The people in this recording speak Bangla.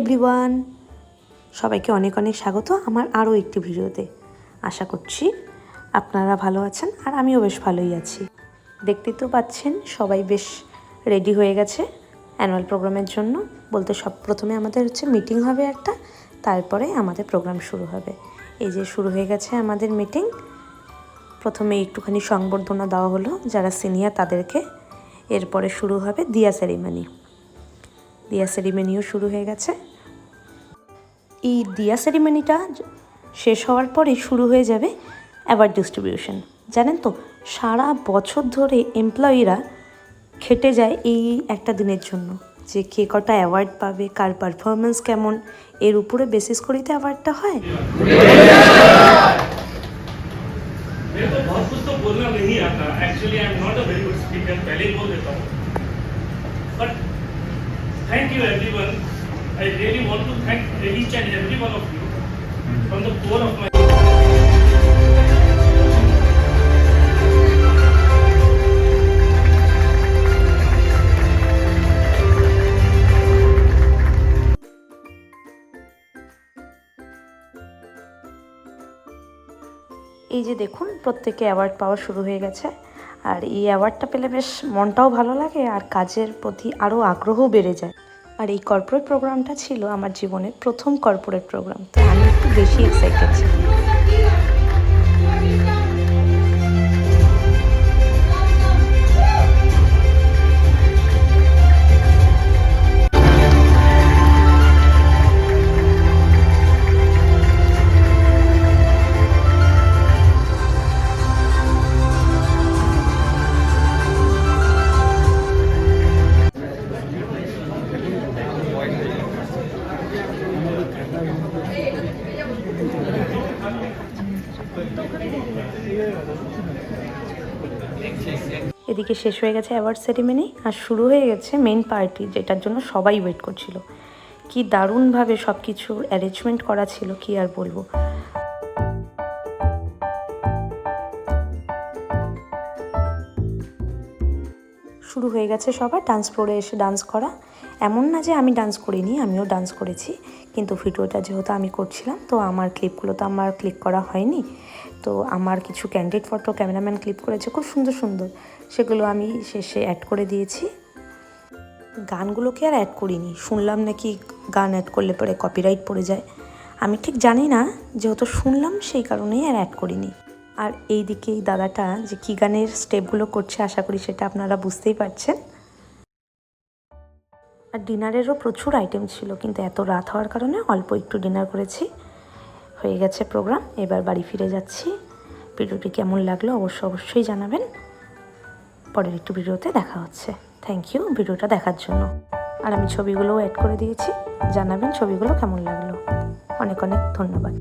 এভরিওয়ান, সবাইকে অনেক অনেক স্বাগত আমার আরও একটি ভিডিওতে। আশা করছি আপনারা ভালো আছেন আর আমিও বেশ ভালোই আছি। দেখতেই তো পাচ্ছেন সবাই বেশ রেডি হয়ে গেছে অ্যানুয়াল প্রোগ্রামের জন্য। বলতে প্রথমে আমাদের মিটিং হবে একটা, তারপরে আমাদের প্রোগ্রাম শুরু হবে। এই যে শুরু হয়ে গেছে আমাদের মিটিং। প্রথমে একটুখানি সংবর্ধনা দেওয়া হলো যারা সিনিয়র তাদেরকে, এরপরে শুরু হবে দিয়া সেরিমনিও শুরু হয়ে গেছে। এই দিয়া সেরিমনিটা শেষ হওয়ার পরেই শুরু হয়ে যাবে অ্যাওয়ার্ড ডিস্ট্রিবিউশন। জানেন তো, সারা বছর ধরে এমপ্লয়িরা খেটে যায় এই একটা দিনের জন্য, যে কে কটা অ্যাওয়ার্ড পাবে, কার পারফরমেন্স কেমন, এর উপরে বেসিস করেই তো অ্যাওয়ার্ডটা হয়। Thank you everyone. I really want to thank each and every one of you from the core of my এই যে দেখুন প্রত্যেকে অ্যাওয়ার্ড পাওয়া শুরু হয়ে গেছে, আর এই অ্যাওয়ার্ডটা পেলে বেশ মনটাও ভালো লাগে আর কাজের প্রতি আরও আগ্রহও বেড়ে যায়। আর এই কর্পোরেট প্রোগ্রামটা ছিল আমার জীবনের প্রথম কর্পোরেট প্রোগ্রাম, তো আমি একটু বেশি এক্সাইটেড ছিলাম। এদিকে শেষ হয়ে গেছে অ্যাওয়ার্ড সেরিমনি আর শুরু হয়ে গেছে মেন পার্টি, যেটার জন্য সবাই ওয়েট করছিল। কি দারুণভাবে সব কিছুর অ্যারেঞ্জমেন্ট করা ছিল, কি আর বলবো। শুরু হয়ে গেছে সবার ডান্স ফ্লোরে এসে ডান্স করা। এমন না যে আমি ডান্স করিনি, আমিও ডান্স করেছি, কিন্তু ভিডিওটা যেহেতু আমি করছিলাম তো আমার ক্লিপগুলো তো আমার ক্লিক করা হয়নি। তো আমার কিছু ক্যান্ডিড ফটো ক্যামেরাম্যান ক্লিপ করেছে খুব সুন্দর সুন্দর, সেগুলো আমি শেষে অ্যাড করে দিয়েছি। গানগুলোকে আর অ্যাড করিনি, শুনলাম নাকি গান অ্যাড করলে পরে কপিরাইট পড়ে যায়। আমি ঠিক জানি না, যেহেতু শুনলাম সেই কারণেই আর অ্যাড করিনি। আর এই দিকে এই দাদাটা যে কী গানের স্টেপগুলো করছে আশা করি সেটা আপনারা বুঝতেই পারছেন। আর ডিনারেরও প্রচুর আইটেম ছিল, কিন্তু এত রাত হওয়ার কারণে অল্প একটু ডিনার করেছি। হয়ে গেছে প্রোগ্রাম, এবার বাড়ি ফিরে যাচ্ছি। ভিডিওটি কেমন লাগলো অবশ্যই জানাবেন। পরের একটু ভিডিওতে দেখা হচ্ছে। থ্যাংক ইউ ভিডিওটা দেখার জন্য। আর আমি ছবিগুলোও অ্যাড করে দিয়েছি, জানাবেন ছবিগুলো কেমন লাগলো। অনেক অনেক ধন্যবাদ।